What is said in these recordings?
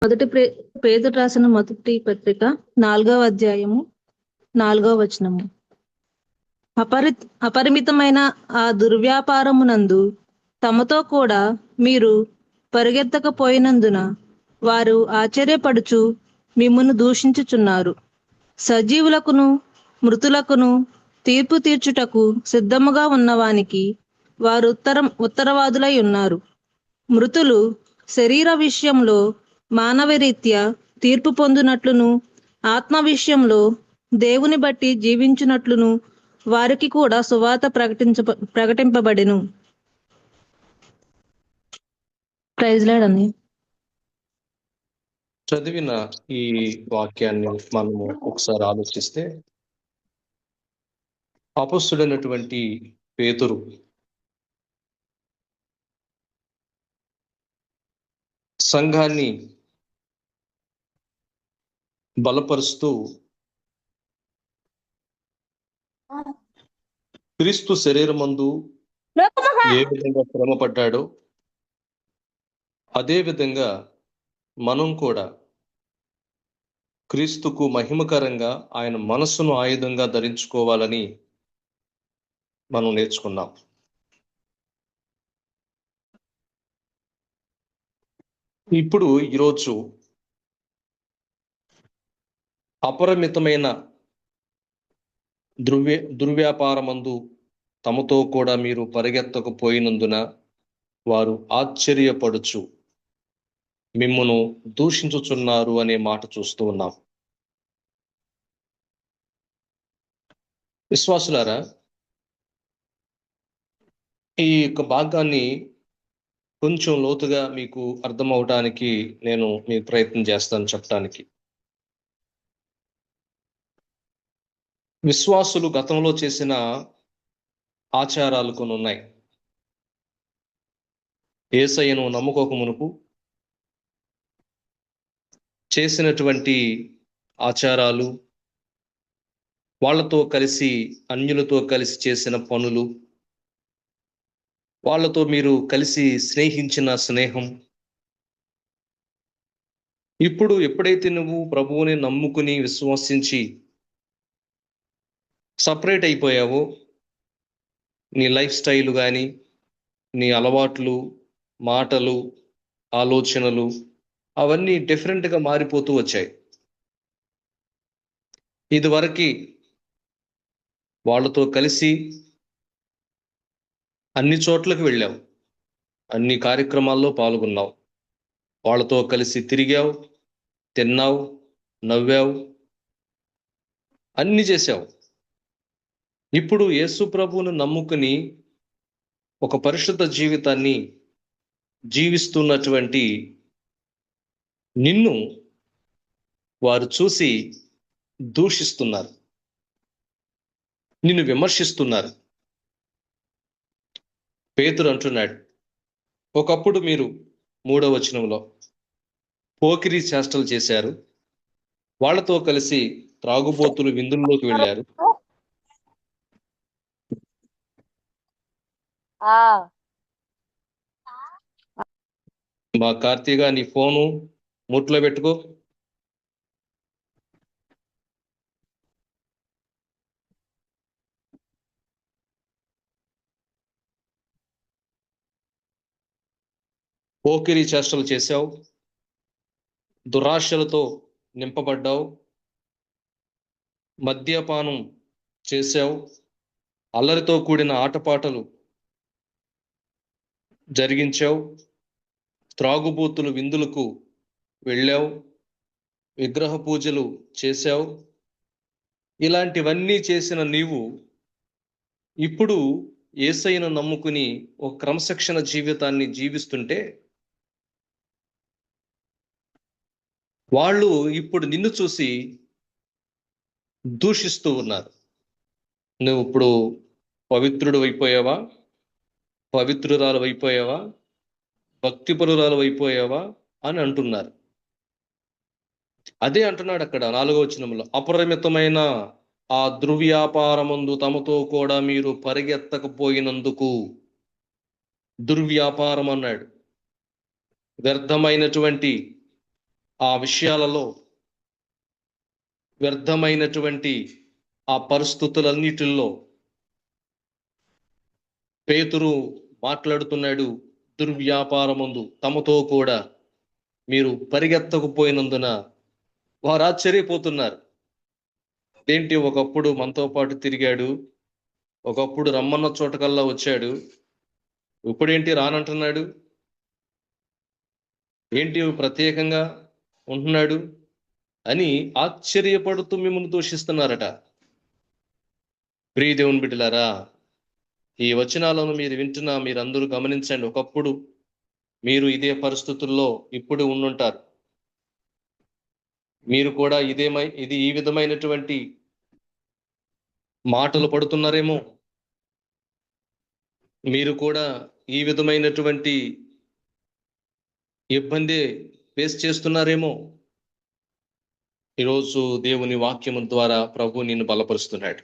మొదటి పేతురు రాసిన మొదటి పత్రిక 4వ అధ్యాయము 4వ వచనము. అపరిమితమైన ఆ దుర్వ్యాపారమునందు తమతో కూడా మీరు పరిగెత్తకపోయినందున వారు ఆశ్చర్యపడుచు మిమ్మును దూషించుచున్నారు. సజీవులకును మృతులకును తీర్పు తీర్చుటకు సిద్ధముగా ఉన్నవానికి వారు ఉత్తరవాదులై ఉన్నారు. మృతులు శరీర విషయంలో మానవరీత్యా తీర్పు పొందినట్లును, ఆత్మ విషయంలో దేవుని బట్టి జీవించునట్లును వారికి కూడా సువార్త ప్రకటింపబడెను. ప్రైజ్ లార్డ్ అండి. చదివిన ఈ వాక్యాన్ని మనము ఒకసారి ఆలోచిస్తే, అపొస్తలుడైనటువంటి పేతురు సంఘాన్ని బలపరుస్తూ క్రీస్తు శరీరమందు ఏ విధంగా శ్రమపడ్డాడో అదే విధంగా మనం కూడా క్రీస్తుకు మహిమకరంగా ఆయన మనస్సును ఆయుధంగా ధరించుకోవాలని మనం నేర్చుకున్నాం. ఇప్పుడు ఈరోజు అపరిమితమైన దుర్వ్యాపారమందు తమతో కూడా మీరు పరిగెత్తకపోయినందున వారు ఆశ్చర్యపడుచు మిమ్మును దూషించుచున్నారు అనే మాట చూస్తూ ఉన్నాం. విశ్వాసులారా, ఈ యొక్క భాగాన్ని కొంచెం లోతుగా మీకు అర్థమవటానికి నేను మీకు ప్రయత్నం చేస్తాను చెప్పడానికి. విశ్వాసులు గతంలో చేసిన ఆచారాలు కొన్ని ఉన్నాయి. యేసయ్యను నమ్ముకోక మునుపు చేసినటువంటి ఆచారాలు, వాళ్ళతో కలిసి అన్యులతో కలిసి చేసిన పనులు, వాళ్ళతో మీరు కలిసి స్నేహించిన స్నేహం, ఇప్పుడు ఎప్పుడైతే నువ్వు ప్రభువుని నమ్ముకుని విశ్వసించి సపరేట్ అయిపోయావో, నీ లైఫ్ స్టైల్ కానీ, నీ అలవాట్లు, మాటలు, ఆలోచనలు అవన్నీ డిఫరెంట్గా మారిపోతూ వచ్చాయి. ఇదివరకు వాళ్ళతో కలిసి అన్ని చోట్లకు వెళ్ళావు, అన్ని కార్యక్రమాల్లో పాల్గొన్నావు, వాళ్ళతో కలిసి తిరిగావు, తిన్నావు, నవ్వావు, అన్ని చేశావు. ఇప్పుడు యేసు ప్రభువును నమ్ముకుని ఒక పరిశుద్ధ జీవితాన్ని జీవిస్తున్నటువంటి నిన్ను వారు చూసి దూషిస్తున్నారు, నిన్ను విమర్శిస్తున్నారు. పేతురు అంటున్నాడు, ఒకప్పుడు మీరు 3వ వచనంలో పోకిరీ చేష్టలు చేశారు, వాళ్ళతో కలిసి త్రాగుబోతులు విందుల్లోకి వెళ్ళారు. మా కార్తీగా, నీ ఫోను మూట్లో పెట్టుకో. పోకిరీ చేష్టలు చేశావు, దురాశలతో నింపబడ్డావు, మద్యపానం చేశావు, అల్లరితో కూడిన ఆటపాటలు జరిగించావు, త్రాగుబోతులు విందులకు వెళ్ళావు, విగ్రహ పూజలు చేశావు. ఇలాంటివన్నీ చేసిన నీవు ఇప్పుడు యేసయ్యను నమ్ముకుని ఒక క్రమశిక్షణ జీవితాన్ని జీవిస్తుంటే, వాళ్ళు ఇప్పుడు నిన్ను చూసి దూషిస్తూ ఉన్నారు. నువ్వు ఇప్పుడు పవిత్రుడు అయిపోయావా, పవిత్రురాలు అయిపోయావా, భక్తిపరురాలు అయిపోయావా అని అంటున్నారు. అదే అంటున్నాడు అక్కడ 4వ వచనంలో, అపరిమితమైన ఆ దుర్వ్యాపారమందు తమతో కూడా మీరు పరిగెత్తకపోయినందుకు. దుర్వ్యాపారం అన్నాడు, వ్యర్థమైనటువంటి ఆ విషయాలలో వ్యర్థమైనటువంటి ఆ పరిస్థితులన్నిటిల్లో పేతురు మాట్లాడుతున్నాడు. దుర్వ్యాపారమందు తమతో కూడా మీరు పరిగెత్తకపోయినందున వారు ఆశ్చర్యపోతున్నారు. ఏంటి, ఒకప్పుడు మనతో పాటు తిరిగాడు, ఒకప్పుడు రమ్మన్న చోటకల్లా వచ్చాడు, ఇప్పుడేంటి రానంటున్నాడు, ఏంటి ప్రత్యేకంగా ఉంటున్నాడు అని ఆశ్చర్యపడుతూ మిమ్మల్ని దూషిస్తున్నారట. ప్రియ దేవుని బిడ్డలారా, ఈ వచనాలను మీరు వింటున్నా మీరందరూ గమనించండి. ఒకప్పుడు మీరు ఇదే పరిస్థితుల్లో ఇప్పుడు ఉండుంటారు. మీరు కూడా ఈ విధమైనటువంటి మాటలు పడుతున్నారేమో, మీరు కూడా ఈ విధమైనటువంటి ఇబ్బంది ఫేస్ చేస్తున్నారేమో. ఈరోజు దేవుని వాక్యము ద్వారా ప్రభు నిన్ను బలపరుస్తున్నాడు.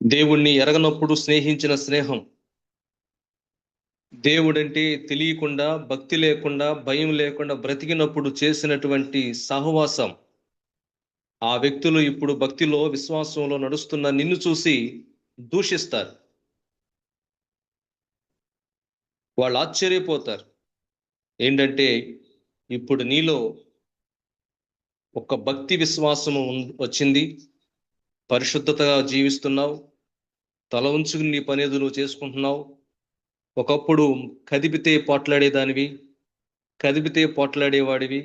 దేవుణ్ణి ఎరగనప్పుడు స్నేహించిన స్నేహం, దేవుడంటే తెలియకుండా, భక్తి లేకుండా, భయం లేకుండా బ్రతికినప్పుడు చేసినటువంటి సహవాసం, ఆ వ్యక్తులు ఇప్పుడు భక్తిలో, విశ్వాసంలో నడుస్తున్న నిన్ను చూసి దూషిస్తారు. వాళ్ళు ఆశ్చర్యపోతారు. ఏంటంటే ఇప్పుడు నీలో ఒక భక్తి విశ్వాసము వచ్చింది, పరిశుద్ధతగా జీవిస్తున్నావు, తల ఉంచుకుని నీ పనేది నువ్వు చేసుకుంటున్నావు. ఒకప్పుడు కదిపితే పోట్లాడేవాడివి,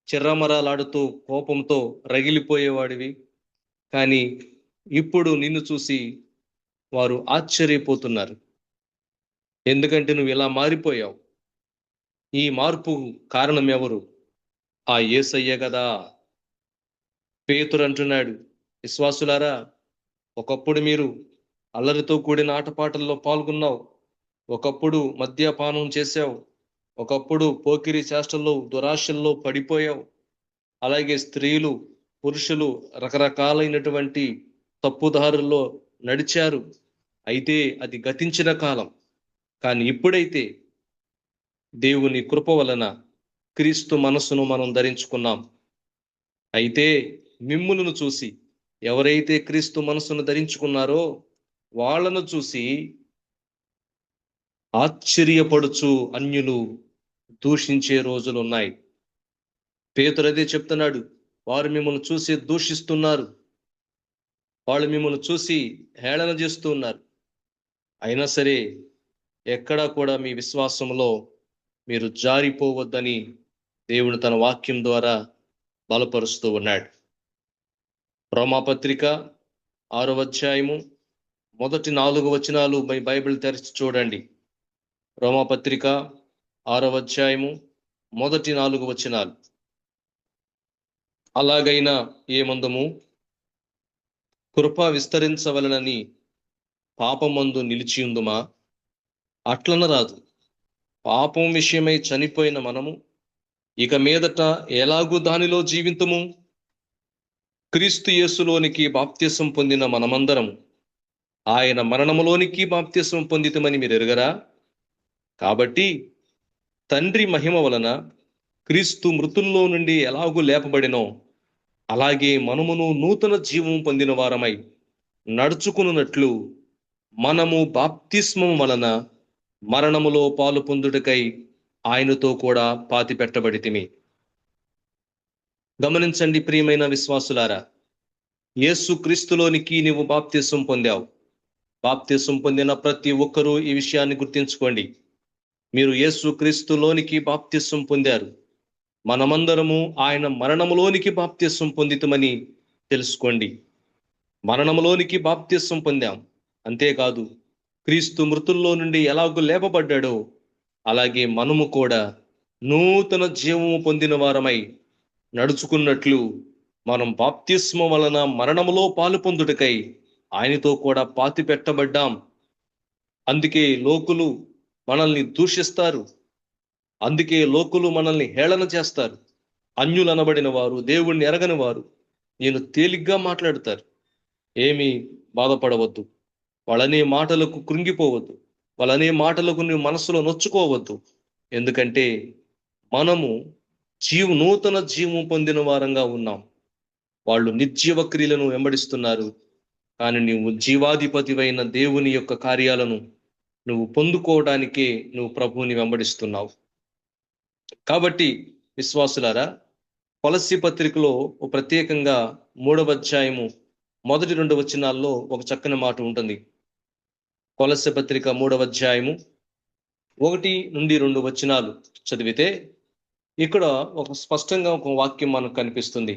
చిర్రమరాలాడుతూ కోపంతో రగిలిపోయేవాడివి. కానీ ఇప్పుడు నిన్ను చూసి వారు ఆశ్చర్యపోతున్నారు. ఎందుకంటే నువ్వు ఇలా మారిపోయావు. ఈ మార్పు కారణం ఎవరు? ఆ యేసయ్య కదా. పేతురు అంటున్నాడు, విశ్వాసులారా, ఒకప్పుడు మీరు అల్లరితో కూడిన ఆటపాటల్లో పాల్గొన్నావు, ఒకప్పుడు మద్యపానం చేశావు, ఒకప్పుడు పోకిరి చేష్టల్లో, దురాశల్లో పడిపోయావు. అలాగే స్త్రీలు, పురుషులు రకరకాలైనటువంటి తప్పుదారుల్లో నడిచారు. అయితే అది గతించిన కాలం. కానీ ఇప్పుడైతే దేవుని కృప వలన క్రీస్తు మనస్సును మనం ధరించుకున్నాం. అయితే మిమ్ములను చూసి, ఎవరైతే క్రీస్తు మనస్సును ధరించుకున్నారో వాళ్ళను చూసి ఆశ్చర్యపడుచు అన్యులు దూషించే రోజులు ఉన్నాయి. పేతురు అదే చెప్తున్నాడు. వారు మిమ్మల్ని చూసి దూషిస్తున్నారు, వాళ్ళు మిమ్మల్ని చూసి హేళన చేస్తూ ఉన్నారు. అయినా సరే ఎక్కడా కూడా మీ విశ్వాసంలో మీరు జారిపోవద్దని దేవుడు తన వాక్యం ద్వారా బలపరుస్తూ ఉన్నాడు. రోమాపత్రిక 6వ అధ్యాయము మొదటి 4 వచనాలు బైబిల్ తెరిచి చూడండి. రోమాపత్రిక 6వ అధ్యాయము మొదటి 4 వచనాలు. అలాగైనా ఏమందుము, కృప విస్తరించవలనని పాపమందు నిలిచియుందుమా? అట్లన రాదు. పాపం విషయమై చనిపోయిన మనము ఇక మీదట ఎలాగూ దానిలో జీవింతుము? క్రీస్తు యేసులోనికి బాప్త్యసం పొందిన మనమందరము ఆయన మరణములోనికి బాప్త్యసం పొందితమని మీరు ఎరుగరా? కాబట్టి తండ్రి మహిమ వలన క్రీస్తు మృతుల్లో నుండి ఎలాగూ లేపబడినో అలాగే మనమును నూతన జీవం పొందిన వారమై నడుచుకున్నట్లు మనము బాప్తిస్మము వలన మరణములో పాలు పొందుటకై ఆయనతో కూడా పాతి పెట్టబడితిమి. గమనించండి ప్రియమైన విశ్వాసులారా, యేసు క్రీస్తులోనికి నీవు బాప్తిసం పొందావు. బాప్తిసం పొందిన ప్రతి ఒక్కరూ ఈ విషయాన్ని గుర్తించుకోండి. మీరు యేసు క్రీస్తులోనికి బాప్తిసం పొందారు. మనమందరము ఆయన మరణములోనికి బాప్తిసం పొందితమని తెలుసుకోండి. మరణములోనికి బాప్తిసం పొందాం. అంతేకాదు, క్రీస్తు మృతుల్లో నుండి ఎలాగూ లేపబడ్డాడో అలాగే మనము కూడా నూతన జీవము పొందిన వారమై నడుచుకున్నట్లు మనం బాప్తిస్మ వలన మరణములో పాలు పొందుటకై ఆయనతో కూడా పాతి పెట్టబడ్డాం. అందుకే లోకులు మనల్ని దూషిస్తారు, అందుకే లోకులు మనల్ని హేళన చేస్తారు. అన్యులు అనబడిన వారు, దేవుణ్ణి ఎరగని వారు నేను తేలిగ్గా మాట్లాడతారు. ఏమీ బాధపడవద్దు, వాళ్ళనే మాటలకు కృంగిపోవద్దు, వాళ్ళనే మాటలకు నువ్వు మనసులో నొచ్చుకోవద్దు. ఎందుకంటే మనము నూతన జీవం పొందిన వారంగా ఉన్నాం. వాళ్ళు నిర్జీవ క్రియలను వెంబడిస్తున్నారు, కానీ నువ్వు జీవాధిపతివైన దేవుని యొక్క కార్యాలను నువ్వు పొందుకోవడానికే నువ్వు ప్రభువుని వెంబడిస్తున్నావు. కాబట్టి విశ్వాసులారా, కొలస్సీ పత్రికలో ప్రత్యేకంగా 3వ అధ్యాయము మొదటి 2 వచనాల్లో ఒక చక్కని మాట ఉంటుంది. కొలస్సీ పత్రిక 3వ అధ్యాయము 1 నుండి 2 వచనాలు చదివితే ఇక్కడ ఒక స్పష్టంగా ఒక వాక్యం మనకు కనిపిస్తుంది.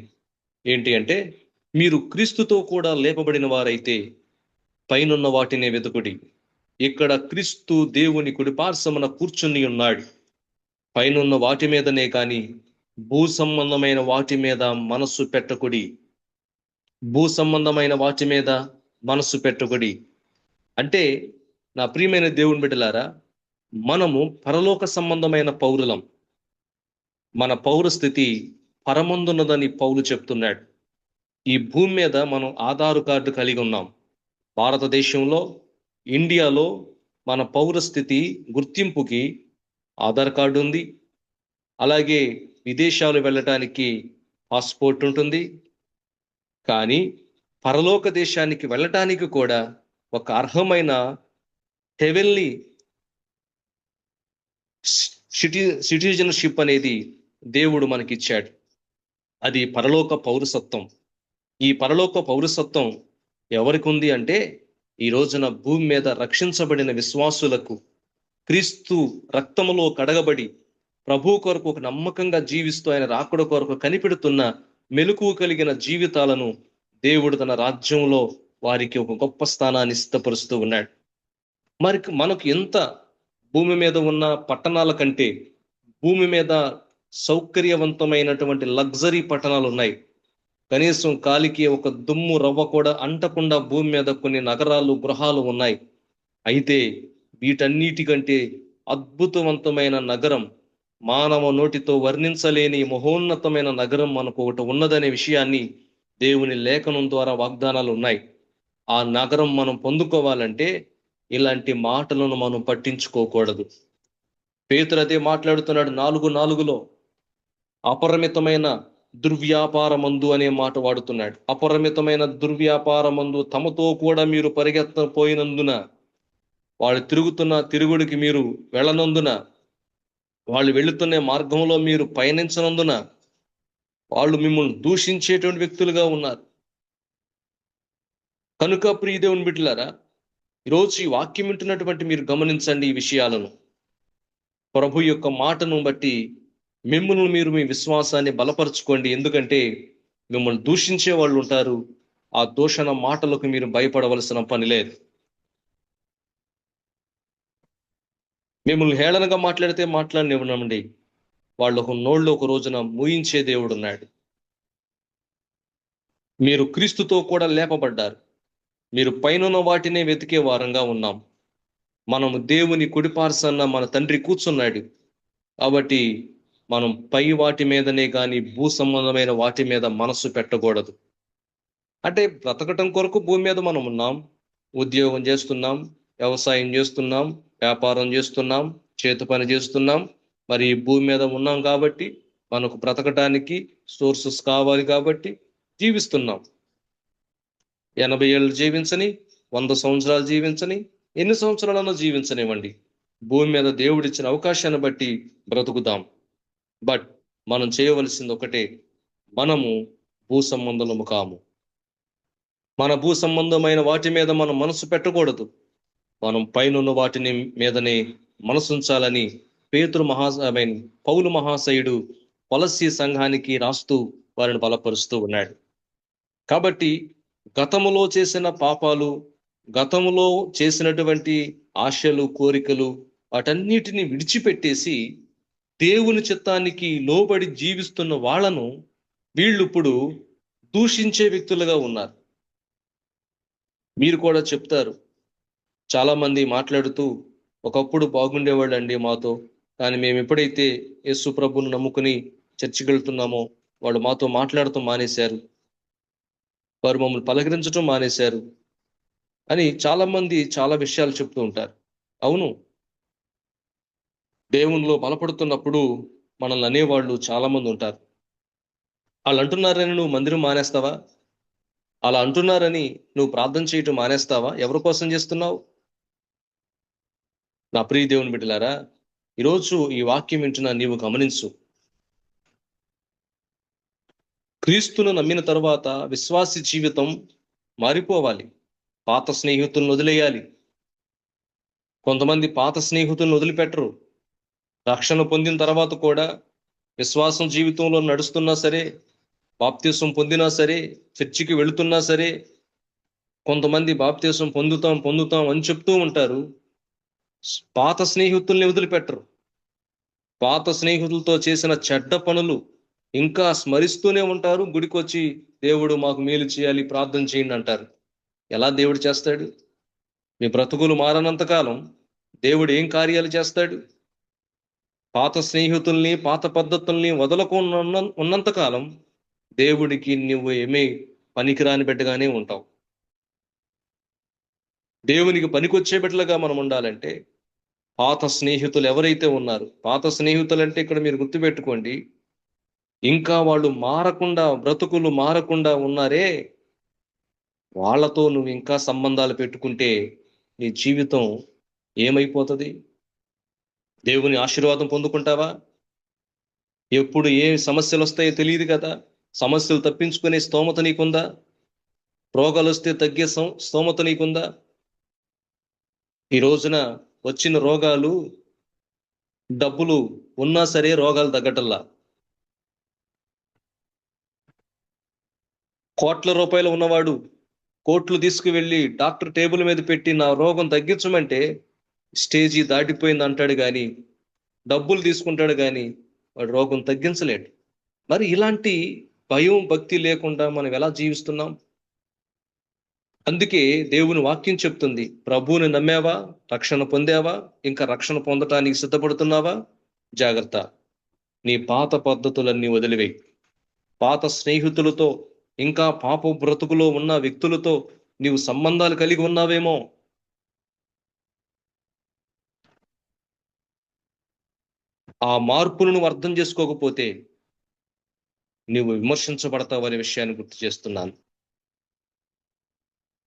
ఏంటి అంటే, మీరు క్రీస్తుతో కూడా లేపబడిన వారైతే పైనున్న వాటినే వెతుకుడి. ఇక్కడ క్రీస్తు దేవుని కుడిపార్శ్వమున కూర్చుని ఉన్నాడు. పైనున్న వాటి మీదనే కాని భూ సంబంధమైన వాటి మీద మనస్సు పెట్టకుడి. భూ సంబంధమైన వాటి మీద మనస్సు పెట్టకుడి అంటే, నా ప్రియమైన దేవుని బిడ్డలారా, మనము పరలోక సంబంధమైన పౌరులం. మన పౌరస్థితి పరమందున్నదని పౌలు చెప్తున్నాడు. ఈ భూమి మీద మనం ఆధార్ కార్డు కలిగి ఉన్నాం. భారతదేశంలో, ఇండియాలో మన పౌరస్థితి గుర్తింపుకి ఆధార్ కార్డు ఉంది. అలాగే విదేశాలు వెళ్ళటానికి పాస్పోర్ట్ ఉంటుంది. కానీ పరలోక దేశానికి వెళ్ళటానికి కూడా ఒక అర్హమైన హెవెన్లీ సిటిజన్షిప్ అనేది దేవుడు మనకిచ్చాడు. అది పరలోక పౌరసత్వం. ఈ పరలోక పౌరసత్వం ఎవరికి ఉంది అంటే, ఈ రోజున భూమి మీద రక్షించబడిన విశ్వాసులకు, క్రీస్తు రక్తములో కడగబడి ప్రభు కొరకు ఒక నమ్మకంగా జీవిస్తూ ఆయన రాకడ కొరకు కనిపెడుతున్న మెలకువ కలిగిన జీవితాలను దేవుడు తన రాజ్యంలో వారికి ఒక గొప్ప స్థానాన్ని సిద్ధపరుస్తూ ఉన్నాడు. మరి మనకు ఎంత భూమి మీద ఉన్న పట్టణాల కంటే భూమి మీద సౌకర్యవంతమైనటువంటి లగ్జరీ పట్టణాలు ఉన్నాయి. కనీసం కాలికి ఒక దుమ్ము రవ్వ కూడా అంటకుండా భూమి మీద కొన్ని నగరాలు, గృహాలు ఉన్నాయి. అయితే వీటన్నిటికంటే అద్భుతవంతమైన నగరం, మానవ నోటితో వర్ణించలేని మహోన్నతమైన నగరం మనకు ఒకటి ఉన్నదనే విషయాన్ని దేవుని లేఖనం ద్వారా వాగ్దానాలు ఉన్నాయి. ఆ నగరం మనం పొందుకోవాలంటే ఇలాంటి మాటలను మనం పట్టించుకోకూడదు. పేతురు అదే మాట్లాడుతున్నాడు 4:4లో, అపరిమితమైన దుర్వ్యాపారమందు అనే మాట వాడుతున్నాడు. అపరిమితమైన దుర్వ్యాపారమందు తమతో కూడా మీరు పరిగెత్తపోయినందున, వాళ్ళు తిరుగుతున్న తిరుగుడికి మీరు వెళ్ళనందున, వాళ్ళు వెళుతున్న మార్గంలో మీరు పయనించనందున వాళ్ళు మిమ్మల్ని దూషించేటువంటి వ్యక్తులుగా ఉన్నారు. కనుక ప్రియ దేవుని బిడ్డలారా, ఈరోజు ఈ వాక్యం వింటున్నటువంటి మీరు గమనించండి ఈ విషయాలను. ప్రభు యొక్క మాటను బట్టి మిమ్మల్ని మీరు మీ విశ్వాసాన్ని బలపరచుకోండి. ఎందుకంటే మిమ్మల్ని దూషించే వాళ్ళు ఉంటారు. ఆ దూషణ మాటలకు మీరు భయపడవలసిన పని లేదు. మిమ్మల్ని హేళనగా మాట్లాడితే మాట్లాడనివ్వనండి. వాళ్ళు ఒక నోళ్ళు ఒక రోజున మూయించే దేవుడు ఉన్నాడు. మీరు క్రీస్తుతో కూడా లేపబడ్డారు. మీరు పైనున్న వాటినే వెతికే వారంగా ఉన్నాం. మనము దేవుని కుడిపార్శ్వన మన తండ్రి కూర్చున్నాడు. కాబట్టి మనం పై వాటి మీదనే కానీ భూ సంబంధమైన వాటి మీద మనస్సు పెట్టకూడదు. అంటే బ్రతకటం కొరకు భూమి మీద మనం ఉన్నాం, ఉద్యోగం చేస్తున్నాం, వ్యవసాయం చేస్తున్నాం, వ్యాపారం చేస్తున్నాం, చేతి పని చేస్తున్నాం. మరి ఈ భూమి మీద ఉన్నాం కాబట్టి మనకు బ్రతకటానికి సోర్సెస్ కావాలి కాబట్టి జీవిస్తున్నాం. 80 ఏళ్ళు జీవించని, 100 సంవత్సరాలు జీవించని, ఎన్ని సంవత్సరాలన్నా జీవించనివ్వండి, భూమి మీద దేవుడిచ్చిన అవకాశాన్ని బట్టి బ్రతుకుదాం. బట్ మనం చేయవలసింది ఒకటే, మనము భూ సంబంధము కాము. మన భూ సంబంధమైన వాటి మీద మనం మనసు పెట్టకూడదు. మనం పైనున్న వాటిని మీదనే మనసుంచాలని పౌలు మహాశయుడు కొలస్సీ సంఘానికి రాస్తూ వారిని బలపరుస్తూ ఉన్నాడు. కాబట్టి గతములో చేసిన పాపాలు, గతములో చేసినటువంటి ఆశలు, కోరికలు, వాటన్నిటిని విడిచిపెట్టేసి దేవుని చిత్తానికి లోబడి జీవిస్తున్న వాళ్ళను వీళ్ళు ఇప్పుడు దూషించే వ్యక్తులుగా ఉన్నారు. మీరు కూడా చెప్తారు, చాలా మంది మాట్లాడుతూ, ఒకప్పుడు బాగుండేవాళ్ళండి మాతో, కానీ మేము ఎప్పుడైతే యేసు ప్రభువును నమ్ముకుని చర్చికి వెళ్తున్నామో వాళ్ళు మాతో మాట్లాడుతూ మానేశారు, వారు మమ్మల్ని పలకరించడం మానేశారు అని చాలా మంది చాలా విషయాలు చెప్తూ ఉంటారు. అవును, దేవునిలో బలపడుతున్నప్పుడు మనల్ని అనేవాళ్ళు చాలా మంది ఉంటారు. వాళ్ళు అంటున్నారని నువ్వు మందిరం మానేస్తావా? అలా అంటున్నారని నువ్వు ప్రార్థన చేయటం మానేస్తావా? ఎవరి కోసం చేస్తున్నావు? నా ప్రియ దేవుని బిడ్డలారా, ఈరోజు ఈ వాక్యం వింటున్నా నీవు గమనించు. క్రీస్తును నమ్మిన తర్వాత విశ్వాసి జీవితం మారిపోవాలి. పాత స్నేహితులను వదిలేయాలి. కొంతమంది పాత స్నేహితులను వదిలిపెట్టరు. రక్షణ పొందిన తర్వాత కూడా విశ్వాసం జీవితంలో నడుస్తున్నా సరే, బాప్తీసం పొందినా సరే, చర్చికి వెళుతున్నా సరే, కొంతమంది బాప్తీసం పొందుతాం అని చెప్తూ ఉంటారు. పాత స్నేహితుల్ని వదిలిపెట్టరు. పాత స్నేహితులతో చేసిన చెడ్డ పనులు ఇంకా స్మరిస్తూనే ఉంటారు. గుడికి వచ్చి దేవుడు మాకు మేలు చేయాలి, ప్రార్థన చేయండి అంటారు. ఎలా దేవుడు చేస్తాడు? మీ బ్రతుకులు మారనంత కాలం దేవుడు ఏం కార్యాలు చేస్తాడు? పాత స్నేహితుల్ని, పాత పద్ధతుల్ని వదలకుండా ఉన్నంత కాలం దేవుడికి నువ్వు ఏమీ పనికిరాని బిడ్డగానే ఉంటావు. దేవునికి పనికొచ్చే బిడ్డలుగా మనం ఉండాలంటే పాత స్నేహితులు ఎవరైతే ఉన్నారు, పాత స్నేహితులు అంటే ఇక్కడ మీరు గుర్తుపెట్టుకోండి, ఇంకా వాళ్ళు మారకుండా, బ్రతుకులు మారకుండా ఉన్నారే, వాళ్ళతో నువ్వు ఇంకా సంబంధాలు పెట్టుకుంటే నీ జీవితం ఏమైపోతుంది? దేవుని ఆశీర్వాదం పొందుకుంటావా? ఎప్పుడు ఏ సమస్యలు వస్తాయో తెలియదు కదా. సమస్యలు తప్పించుకునే స్తోమత నీకుందా? రోగాలు వస్తే తగ్గే స్తోమత నీకుందా? ఈ రోజున వచ్చిన రోగాలు, డబ్బులు ఉన్నా సరే రోగాలు తగ్గటల్లా. కోట్ల రూపాయలు ఉన్నవాడు కోట్లు తీసుకువెళ్ళి డాక్టర్ టేబుల్ మీద పెట్టి నా రోగం తగ్గించమంటే స్టేజీ దాటిపోయింది అంటాడు కానీ, డబ్బులు తీసుకుంటాడు కానీ వాడు రోగం తగ్గించలేడు. మరి ఇలాంటి భయం, భక్తి లేకుండా మనం ఎలా జీవిస్తున్నాం? అందుకే దేవుని వాక్యం చెప్తుంది, ప్రభువుని నమ్మావా, రక్షణ పొందావా, ఇంకా రక్షణ పొందటానికి సిద్ధపడుతున్నావా? జాగ్రత్త, నీ పాత పద్ధతులన్నీ వదిలివేయి. పాత స్నేహితులతో, ఇంకా పాప బ్రతుకులో ఉన్న వ్యక్తులతో నీవు సంబంధాలు కలిగి ఉన్నావేమో. ఆ మార్పును నువ్వు అర్థం చేసుకోకపోతే నీవు విమర్శించబడతావు అనే విషయాన్ని గుర్తు చేస్తున్నాను.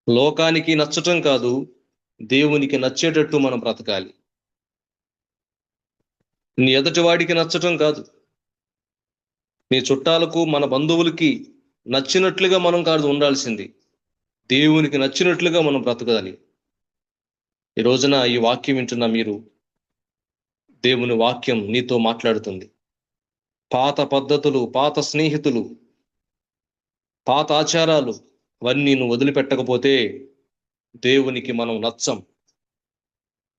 లోకానికి నచ్చటం కాదు, దేవునికి నచ్చేటట్టు మనం బ్రతకాలి. నీ ఎదుటి వాడికి నచ్చటం కాదు, నీ చుట్టాలకు, మన బంధువులకి నచ్చినట్లుగా మనం కాదు ఉండాల్సింది, దేవునికి నచ్చినట్లుగా మనం బ్రతకాలి. ఈ రోజున ఈ వాక్యం వింటున్న మీరు, దేవుని వాక్యం నీతో మాట్లాడుతుంది. పాత పద్ధతులు, పాత స్నేహితులు, పాత ఆచారాలు అవన్నీ నువ్వు వదిలిపెట్టకపోతే దేవునికి మనం నచ్చం.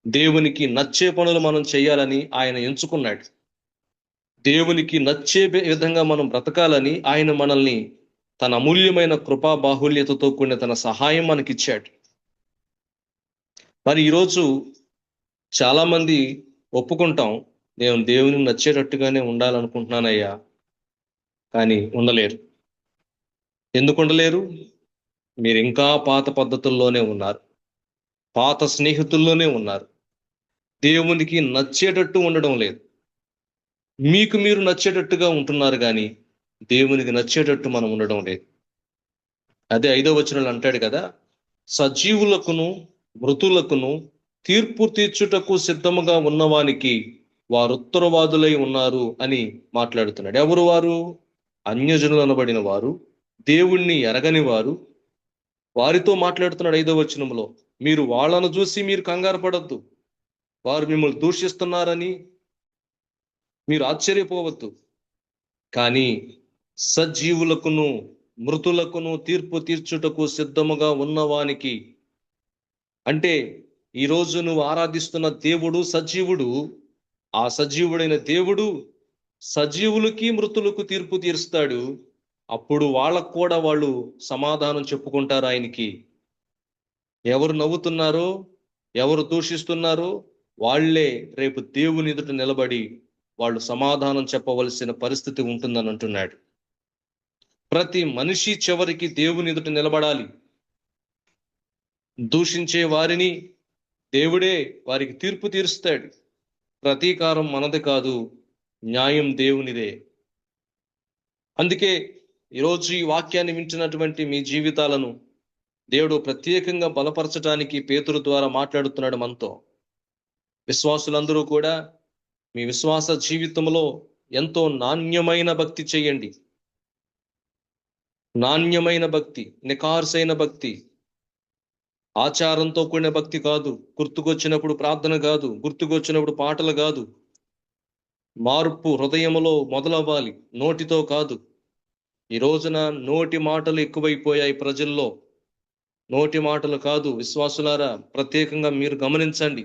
దేవునికి నచ్చే పనులు మనం చేయాలని ఆయన ఎంచుకున్నాడు. దేవునికి నచ్చే విధంగా మనం బ్రతకాలని ఆయన మనల్ని తన అమూల్యమైన కృపా బాహుల్యతతో కూడిన తన సహాయం మనకిచ్చాడు. మరి ఈరోజు చాలా మంది ఒప్పుకుంటాం, నేను దేవునికి నచ్చేటట్టుగానే ఉండాలనుకుంటున్నానయ్యా, కానీ ఉండలేరు. ఎందుకు ఉండలేరు? మీరు ఇంకా పాత పద్ధతుల్లోనే ఉన్నారు, పాత స్నేహితుల్లోనే ఉన్నారు. దేవునికి నచ్చేటట్టు ఉండడం లేదు. మీకు మీరు నచ్చేటట్టుగా ఉంటున్నారు కానీ దేవునికి నచ్చేటట్టు మనం ఉండడం లేదు. అదే 5వ వచనంలో అంటాడు కదా, సజీవులకును మృతులకును తీర్పు తీర్చుటకు సిద్ధముగా ఉన్నవానికి వారు ఉత్తరవాదులై ఉన్నారు అని మాట్లాడుతున్నాడు. ఎవరు వారు? అన్యజనులు అనబడిన వారు, దేవుణ్ణి ఎరగని వారు. వారితో మాట్లాడుతున్నాడు 5వ వచనంలో. మీరు వాళ్ళను చూసి మీరు కంగారు పడద్దు, వారు మిమ్మల్ని దూషిస్తున్నారని మీరు ఆశ్చర్యపోవద్దు. కానీ సజీవులకును మృతులకును తీర్పు తీర్చుటకు సిద్ధముగా ఉన్నవానికి, అంటే ఈరోజు నువ్వు ఆరాధిస్తున్న దేవుడు సజీవుడు. ఆ సజీవుడైన దేవుడు సజీవులకి మృతులకు తీర్పు తీరుస్తాడు. అప్పుడు వాళ్ళకు కూడా వాళ్ళు సమాధానం చెప్పుకుంటారు ఆయనకి. ఎవరు నవ్వుతున్నారో, ఎవరు దూషిస్తున్నారో వాళ్లే రేపు దేవుని ఎదుట నిలబడి వాళ్ళు సమాధానం చెప్పవలసిన పరిస్థితి ఉంటుందని అంటున్నాడు. ప్రతి మనిషి చివరికి దేవుని ఎదుట నిలబడాలి. దూషించే వారిని దేవుడే వారికి తీర్పు తీరుస్తాడు. ప్రతీకారం మనది కాదు, న్యాయం దేవునిదే. అందుకే ఈరోజు ఈ వాక్యాన్ని వింటున్నటువంటి మీ జీవితాలను దేవుడు ప్రత్యేకంగా బలపరచడానికి పేతురు ద్వారా మాట్లాడుతున్నాడు మనతో. విశ్వాసులందరూ కూడా మీ విశ్వాస జీవితంలో ఎంతో నాణ్యమైన భక్తి చేయండి. నాణ్యమైన భక్తి, నికార్సైన భక్తి, ఆచారంతో కూడిన భక్తి కాదు, గుర్తుకొచ్చినప్పుడు ప్రార్థన కాదు, గుర్తుకొచ్చినప్పుడు పాటలు కాదు. మార్పు హృదయములో మొదలవ్వాలి, నోటితో కాదు. ఈ రోజున నోటి మాటలు ఎక్కువైపోయాయి ప్రజల్లో. నోటి మాటలు కాదు విశ్వాసులారా, ప్రత్యేకంగా మీరు గమనించండి.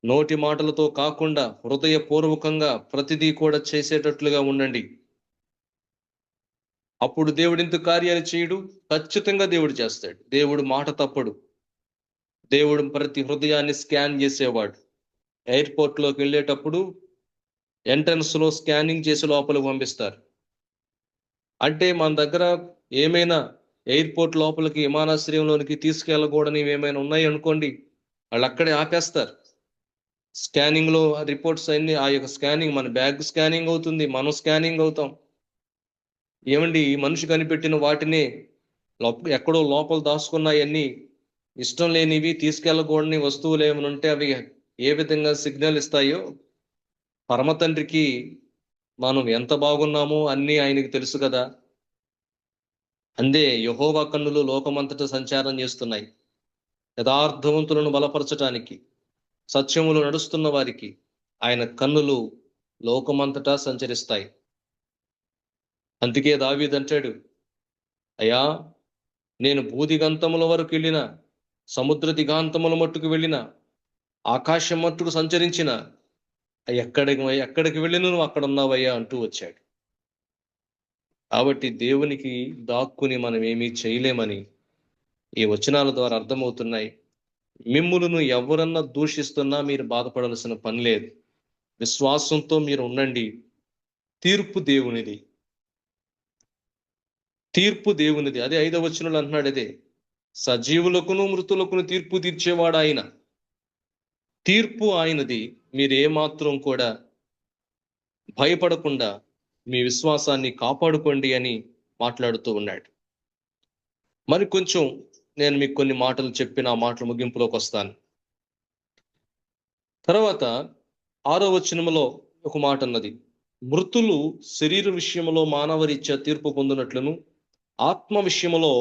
నోటి మాటలతో కాకుండా హృదయపూర్వకంగా ప్రతిదీ కూడా చేసేటట్లుగా ఉండండి. అప్పుడు దేవుడు ఇంత కార్యాలు చేయడు, ఖచ్చితంగా దేవుడు చేస్తాడు. దేవుడు మాట తప్పడు. దేవుడు ప్రతి హృదయాన్ని స్కాన్ చేసేవాడు. ఎయిర్పోర్ట్లోకి వెళ్ళేటప్పుడు ఎంట్రన్స్ లో స్కానింగ్ చేసి లోపలికి పంపిస్తారు. అంటే మన దగ్గర ఏమైనా ఎయిర్పోర్ట్ లోపలికి విమానాశ్రయంలోనికి తీసుకెళ్ళకూడని ఏమైనా ఉన్నాయి అనుకోండి, వాళ్ళు అక్కడే ఆపేస్తారు. స్కానింగ్ లో రిపోర్ట్స్ అన్ని, ఆ యొక్క స్కానింగ్, మన బ్యాగ్ స్కానింగ్ అవుతుంది, మనం స్కానింగ్ అవుతాం. ఏమండి, ఈ మనిషి కనిపెట్టిన వాటిని ఎక్కడో లోపల దాచుకున్నాయన్నీ, ఇష్టం లేనివి, తీసుకెళ్ళకూడని వస్తువులు ఏమైనా ఉంటే అవి ఏ విధంగా సిగ్నల్ ఇస్తాయో, పరమ తండ్రికి మనం ఎంత బాగున్నామో అన్నీ ఆయనకి తెలుసు కదా. అందే యెహోవా కన్నులు లోకమంతటా సంచారం చేస్తున్నాయి. యథార్థవంతులను బలపరచటానికి, సత్యములు నడుస్తున్న వారికి ఆయన కన్నులు లోకమంతటా సంచరిస్తాయి. అందుకే దావీదు అంటాడు, అయ్యా, నేను భూదిగంతముల వరకు వెళ్ళిన, సముద్ర దిగాంతముల మట్టుకు వెళ్ళిన, ఆకాశం మట్టుకు సంచరించిన, ఎక్కడికి వెళ్ళిన నువ్వు అక్కడ ఉన్నావయ్యా అంటూ వచ్చాడు. కాబట్టి దేవునికి దాక్కుని మనం ఏమీ చేయలేమని ఈ వచనాల ద్వారా అర్థమవుతున్నాయి. మిమ్ములను ఎవరన్నా దూషిస్తున్నా మీరు బాధపడాల్సిన పని లేదు. విశ్వాసంతో మీరు ఉండండి. తీర్పు దేవునిది. తీర్పు దేవునిది. అదే 5వ వచనంలో అంటున్నాడు, అదే సజీవులకును మృతులకును తీర్పు తీర్చేవాడు ఆయన. తీర్పు ఆయనది. మీరు ఏమాత్రం కూడా భయపడకుండా మీ విశ్వాసాన్ని కాపాడుకోండి అని మాట్లాడుతూ ఉన్నాడు. మరి కొంచెం నేను మీకు కొన్ని మాటలు చెప్పిన ఆ మాటల ముగింపులోకి వస్తాను. తర్వాత 6వ వచనములో ఒక మాట అన్నది, మృతులు శరీర విషయంలో మానవరీత్యా తీర్పు పొందినట్లును, ఆత్మ విషయములో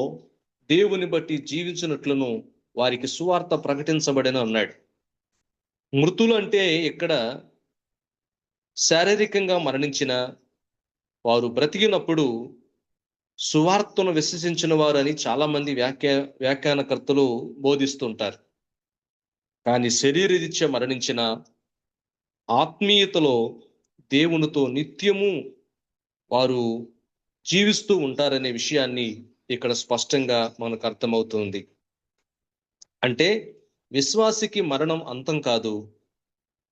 దేవుని బట్టి జీవించినట్లును వారికి సువార్త ప్రకటించబడిన అన్నాడు. మృతులు అంటే ఇక్కడ శారీరకంగా మరణించిన వారు బ్రతికినప్పుడు సువార్తను విశ్వసించిన వారు అని చాలా మంది వ్యాఖ్యానకర్తలు బోధిస్తుంటారు. కానీ శరీరరీత్యా మరణించిన, ఆత్మీయతలో దేవునితో నిత్యము వారు జీవిస్తూ ఉంటారనే విషయాన్ని ఇక్కడ స్పష్టంగా మనకు అర్థమవుతుంది. అంటే విశ్వాసికి మరణం అంతం కాదు,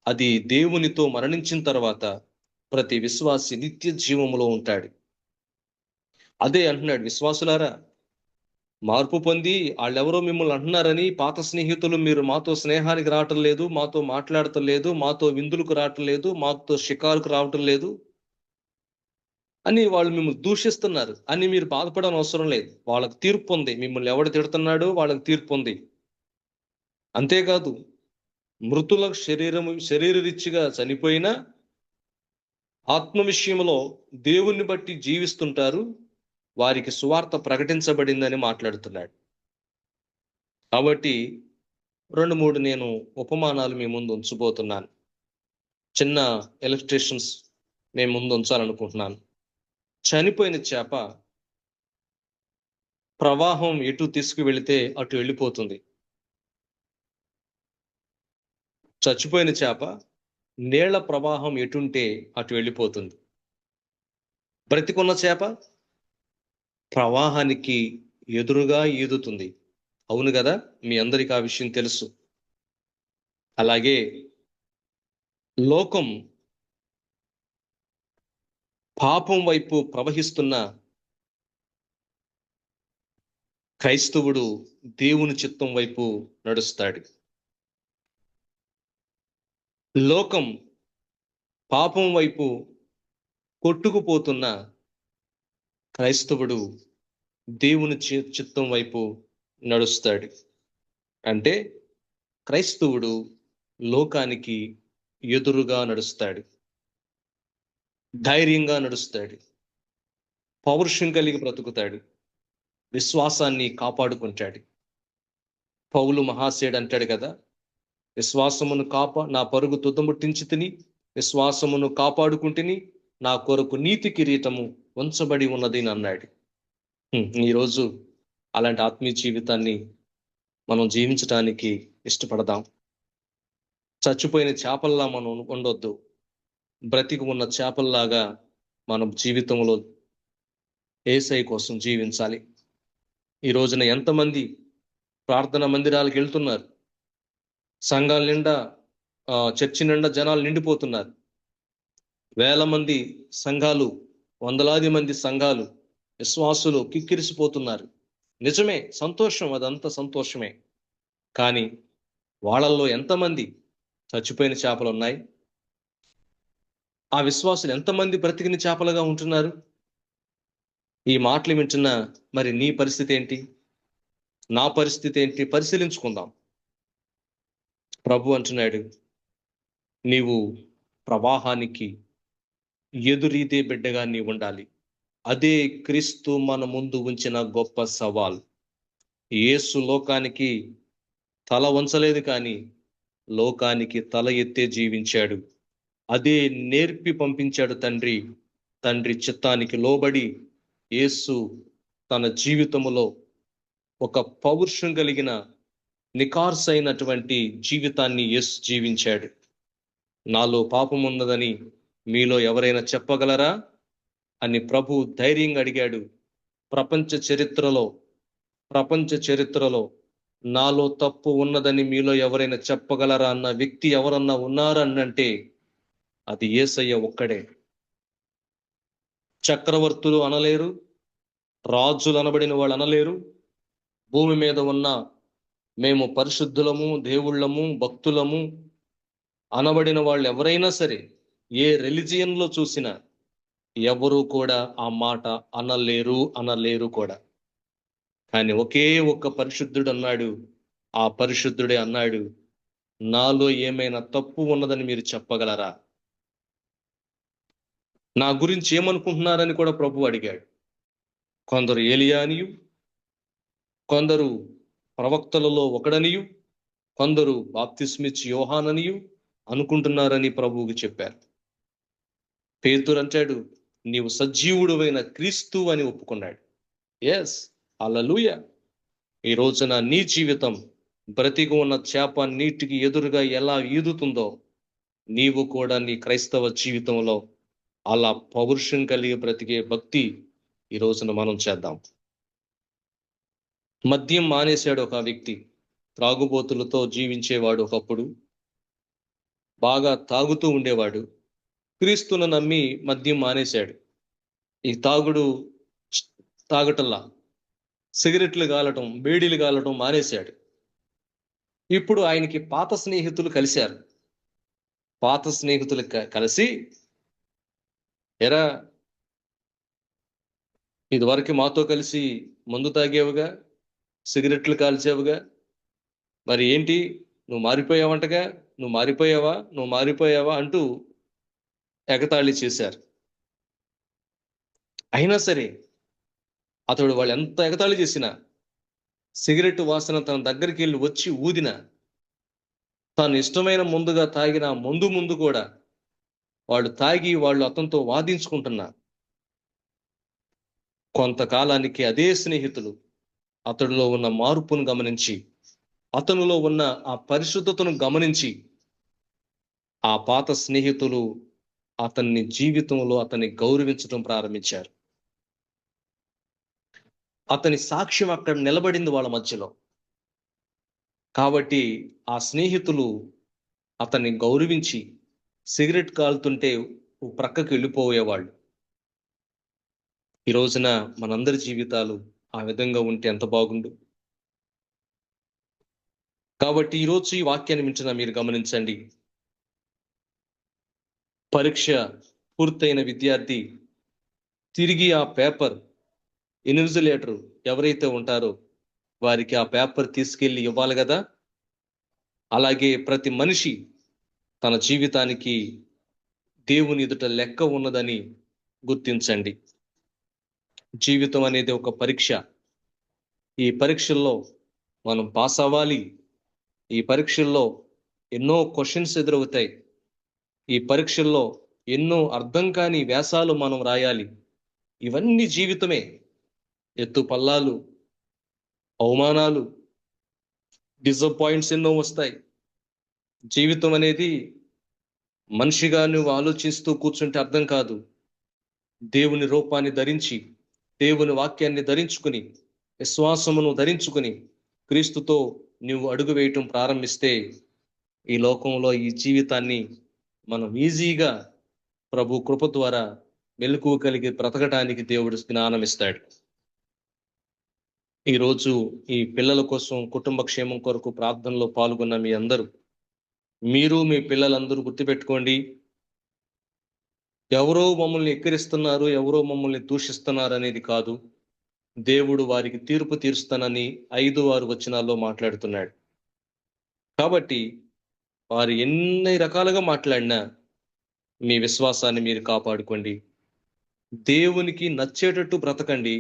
అది దేవునితో మరణించిన తర్వాత ప్రతి విశ్వాసి నిత్య జీవములో ఉంటాడు. అదే అంటున్నాడు, విశ్వాసులారా, మార్పు పొంది వాళ్ళెవరో మిమ్మల్ని అంటున్నారని, పాత స్నేహితులు మీరు మాతో స్నేహానికి రావటం లేదు, మాతో మాట్లాడటం లేదు, మాతో విందులకు రావటం లేదు, మాతో షికారుకు రావటం లేదు అని వాళ్ళు మిమ్మల్ని దూషిస్తున్నారు అని మీరు బాధపడని అవసరం లేదు. వాళ్ళకి తీర్పు ఉంది. మిమ్మల్ని ఎవడు తిడుతున్నాడో వాళ్ళకి తీర్పు ఉంది. అంతేకాదు, మృతుల శరీరరీత్యగా చనిపోయినా ఆత్మ విషయంలో దేవుణ్ణి బట్టి జీవిస్తుంటారు, వారికి సువార్త ప్రకటించబడిందని మాట్లాడుతున్నాడు. కాబట్టి 2-3 నేను ఉపమానాలు మీ ముందు ఉంచబోతున్నాను. చిన్న ఇలస్ట్రేషన్స్ మేము ముందు ఉంచాలనుకుంటున్నాను. చనిపోయిన చేప ప్రవాహం ఎటు తీసుకువెళితే అటు వెళ్ళిపోతుంది. చచ్చిపోయిన చేప నీళ్ల ప్రవాహం ఎటుంటే అటు వెళ్ళిపోతుంది. బ్రతికున్న చేప ప్రవాహానికి ఎదురుగా ఈదుతుంది. అవును కదా, మీ అందరికీ ఆ విషయం తెలుసు. అలాగే లోకం పాపం వైపు ప్రవహిస్తున్న క్రైస్తవుడు దేవుని చిత్తం వైపు నడుస్తాడు. లోకం పాపం వైపు కొట్టుకుపోతున్న క్రైస్తవుడు దేవుని చిత్తం వైపు నడుస్తాడు. అంటే క్రైస్తవుడు లోకానికి ఎదురుగా నడుస్తాడు, ధైర్యంగా నడుస్తాడు, పౌరుషం కలిగి బ్రతుకుతాడు, విశ్వాసాన్ని కాపాడుకుంటాడు. పౌలు మహాశయుడు అంటాడు కదా, విశ్వాసమును నా పరుగు తుదముట్టించి తిని విశ్వాసమును కాపాడుకుంటుని నా కొరకు నీతి కిరీటము ఉంచబడి ఉన్నది అని అన్నాడు. ఈరోజు అలాంటి ఆత్మీయ జీవితాన్ని మనం జీవించడానికి ఇష్టపడదాం. చచ్చిపోయిన చేపల్లా మనం ఉండొద్దు. బ్రతికి ఉన్న చేపల్లాగా మనం జీవితంలో యేసయ్య కోసం జీవించాలి. ఈ రోజున ఎంతమంది ప్రార్థనా మందిరాలకు వెళ్తున్నారు, సంఘాల నిండా చర్చి నిండా జనాలు నిండిపోతున్నారు. వేల మంది సంఘాలు, వందలాది మంది సంఘాలు, విశ్వాసులు కిక్కిరిసిపోతున్నారు. నిజమే, సంతోషం, అదంతా సంతోషమే. కానీ వాళ్ళల్లో ఎంతమంది చచ్చిపోయిన చేపలు ఉన్నాయి? ఆ విశ్వాసులు ఎంతమంది బ్రతికిన చేపలుగా ఉంటున్నారు? ఈ మాటలు వింటున్న మరి నీ పరిస్థితి ఏంటి, నా పరిస్థితి ఏంటి? పరిశీలించుకుందాం. ప్రభు అంటున్నాడు, నీవు ప్రవాహానికి ఎదురీదే బిడ్డగా నీవు ఉండాలి. అదే క్రీస్తు మన ముందు ఉంచిన గొప్ప సవాల్. యేసు లోకానికి తల వంచలేదు, కానీ లోకానికి తల ఎత్తే జీవించాడు. అదే నేర్పి పంపించాడు తండ్రి. తండ్రి చిత్తానికి లోబడి యేసు తన జీవితములో ఒక పౌరుషం కలిగిన నికార్సైనటువంటి జీవితాన్ని యేసు జీవించాడు. నాలో పాపం ఉన్నదని మీలో ఎవరైనా చెప్పగలరా అని ప్రభు ధైర్యంగా అడిగాడు. ప్రపంచ చరిత్రలో నాలో తప్పు ఉన్నదని మీలో ఎవరైనా చెప్పగలరా అన్న వ్యక్తి ఎవరన్నా ఉన్నారన్నంటే అది యేసయ్య ఒక్కడే. చక్రవర్తులు అనలేరు, రాజులు అనబడిన వాళ్ళు అనలేరు, భూమి మీద ఉన్న మేము పరిశుద్ధులము, దేవుళ్ళము, భక్తులము అనబడిన వాళ్ళు ఎవరైనా సరే, ఏ రిలిజియన్లో చూసినా ఎవరు కూడా ఆ మాట అనలేరు కూడా. కానీ ఒకే ఒక్క పరిశుద్ధుడు అన్నాడు. ఆ పరిశుద్ధుడే అన్నాడు, నాలో ఏమైనా తప్పు ఉన్నదని మీరు చెప్పగలరా? నా గురించి ఏమనుకుంటున్నారని కూడా ప్రభు అడిగాడు. కొందరు ఏలియా అనియు, కొందరు ప్రవక్తలలో ఒకడనియు, కొందరు బాప్తిస్మిచ్చి యోహాననియు అనుకుంటున్నారని ప్రభువుకి చెప్పారు. పేతురు అంటాడు, నీవు సజీవుడువైన క్రీస్తు అని ఒప్పుకున్నాడు. ఎస్, హల్లెలూయా. ఈ రోజున నీ జీవితం బ్రతికి ఉన్న చేప నీటికి ఎదురుగా ఎలా ఈదుతుందో, నీవు కూడా నీ క్రైస్తవ జీవితంలో అలా పౌరుషం కలిగి బ్రతికే భక్తి ఈ రోజున మనం చేద్దాం. మద్యం మానేశాడు ఒక వ్యక్తి. త్రాగుబోతులతో జీవించేవాడు. ఒకప్పుడు బాగా తాగుతూ ఉండేవాడు. క్రీస్తును నమ్మి మద్యం మానేశాడు. ఈ తాగటల్లా సిగరెట్లు కాలటం, బేడీలు కాలటం మానేశాడు. ఇప్పుడు ఆయనకి పాత స్నేహితులు కలిశారు. పాత స్నేహితులు కలిసి, ఎరా, ఇదివరకు మాతో కలిసి మందు తాగేవుగా, సిగరెట్లు కాల్చేవుగా, మరి ఏంటి నువ్వు మారిపోయావంటగా, నువ్వు మారిపోయావా అంటూ ఎగతాళి చేశారు. అయినా సరే అతడు వాళ్ళు ఎంత ఎగతాళి చేసినా, సిగరెట్ వాసన తన దగ్గరికి వెళ్ళి వచ్చి ఊదిన, తాను ఇష్టమైన ముందుగా తాగిన ముందు కూడా వాళ్ళు అతనితో వాదించుకుంటున్నారు. కొంతకాలానికి అదే స్నేహితులు అతడిలో ఉన్న మార్పును గమనించి, అతనిలో ఉన్న ఆ పరిశుద్ధతను గమనించి, ఆ పాత స్నేహితులు అతన్ని జీవితంలో అతన్ని గౌరవించడం ప్రారంభించారు. అతని సాక్ష్యం అక్కడ నిలబడింది వాళ్ళ మధ్యలో. కాబట్టి ఆ స్నేహితులు అతన్ని గౌరవించి సిగరెట్ కాలుతుంటే ప్రక్కకి వెళ్ళిపోయేవాళ్ళు. ఈ రోజున మనందరి జీవితాలు ఆ విధంగా ఉంటే ఎంత బాగుండు. కాబట్టి ఈరోజు ఈ వాక్యాన్ని వింటున్న మీరు గమనించండి. పరీక్ష పూర్తయిన విద్యార్థి తిరిగి ఆ పేపర్ ఇన్విజిలేటర్ ఎవరైతే ఉంటారో వారికి ఆ పేపర్ తీసుకెళ్ళి ఇవ్వాలి కదా. అలాగే ప్రతి మనిషి తన జీవితానికి దేవుని ఎదుట లెక్క ఉన్నదని గుర్తించండి. జీవితం అనేది ఒక పరీక్ష. ఈ పరీక్షల్లో మనం పాస్ అవ్వాలి. ఈ పరీక్షల్లో ఎన్నో క్వశ్చన్స్ ఎదురవుతాయి. ఈ పరీక్షల్లో ఎన్నో అర్థం కాని వ్యాసాలు మనం రాయాలి. ఇవన్నీ జీవితమే. ఎత్తు పల్లాలు, అవమానాలు, డిసప్పాయింట్స్ ఎన్నో వస్తాయి. జీవితం అనేది మనిషిగా నువ్వు ఆలోచిస్తూ కూర్చుంటే అర్థం కాదు. దేవుని రూపాన్ని ధరించి, దేవుని వాక్యాన్ని ధరించుకుని, విశ్వాసమును ధరించుకుని క్రీస్తుతో నువ్వు అడుగు వేయటం ప్రారంభిస్తే ఈ లోకంలో ఈ జీవితాన్ని మనం ఈజీగా ప్రభు కృప ద్వారా మెలకువ కలిగి బ్రతకటానికి దేవుడు జ్ఞానం ఇస్తాడు. ఈరోజు ఈ పిల్లల కోసం, కుటుంబ క్షేమం కొరకు ప్రార్థనలో పాల్గొన్న మీ అందరూ, మీరు మీ పిల్లలందరూ గుర్తుపెట్టుకోండి, ఎవరో మమ్మల్ని ఎక్కిరిస్తున్నారు, ఎవరో మమ్మల్ని దూషిస్తున్నారు అనేది కాదు. దేవుడు వారికి తీర్పు తీరుస్తానని 5-6 వచనాల్లో మాట్లాడుతున్నాడు. కాబట్టి వారు ఎన్ని రకాలుగా మాట్లాడినా మీ విశ్వాసాన్ని మీరు కాపాడుకోండి. దేవునికి నచ్చేటట్టు బ్రతకండి,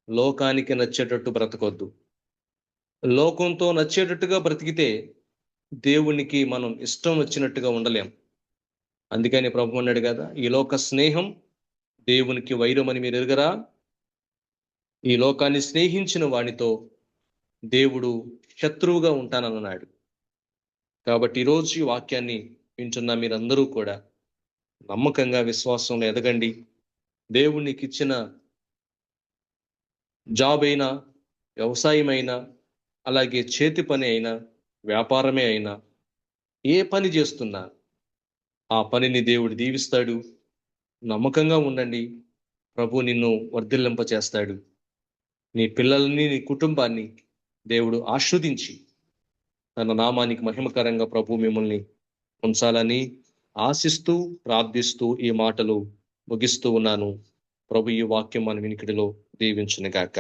లోకానికి నచ్చేటట్టు బ్రతకొద్దు. లోకంతో నచ్చేటట్టుగా బ్రతికితే దేవునికి మనం ఇష్టం వచ్చినట్టుగా ఉండలేం. అందుకని ప్రభు అన్నాడు కదా, ఈ లోక స్నేహం దేవునికి వైరమని మీరు ఎరుగరా? ఈ లోకాన్ని స్నేహించిన వానితో దేవుడు శత్రువుగా ఉంటానన్నాడు. కాబట్టి ఈరోజు ఈ వాక్యాన్ని వింటున్న మీరందరూ కూడా నమ్మకంగా విశ్వాసంలో ఎదగండి. దేవునికి ఇచ్చిన జాబ్ అయినా, వ్యవసాయం అయినా, అలాగే చేతి పని అయినా, వ్యాపారమే అయినా, ఏ పని చేస్తున్నా ఆ పనిని దేవుడు దీవిస్తాడు. నమ్మకంగా ఉండండి, ప్రభు నిన్ను వర్ధిల్లింప చేస్తాడు. నీ పిల్లల్ని, నీ కుటుంబాన్ని దేవుడు ఆశీర్వదించి తన నామానికి మహిమకరంగా ప్రభు మిమ్మల్ని ఉంచాలని ఆశిస్తూ ప్రార్థిస్తూ ఈ మాటలు ముగిస్తూ ఉన్నాను. ప్రభు ఈ వాక్యం మన వినికిడిలో దీవించును గాక.